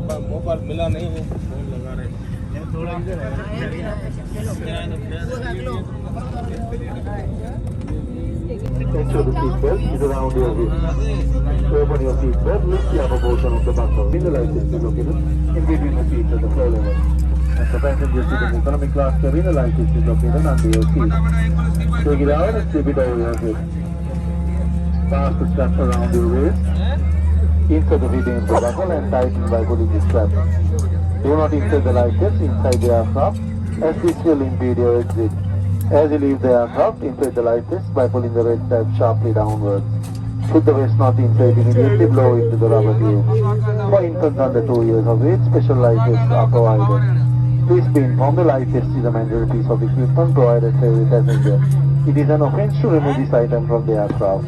Mobile मिला नहीं है, फोन लगा रहे थोड़ा इधर है। Ensure the seatbelt is around your waist. To open your seatbelt, lift the upper portion of the bundle. In the light is located in between the seats at the floor level. And the passenger seat in the economy class cabin, the light is located under your seat. Take it out and slip it over your head. Pass the straps around your waist. Insert the fitting into the buckle and tighten by pulling the strap. Do not insert the light test inside the aircraft as this will impede your exit. As you leave the aircraft, inflate the light test by pulling the red tab sharply downwards. Should the waist not inflate immediately, blow into the rubber tube. For infants under 2 years of age, special light tests are provided. Please be informed the light test is a mandatory piece of equipment provided for every passenger. It is an offense to remove this item from the aircraft.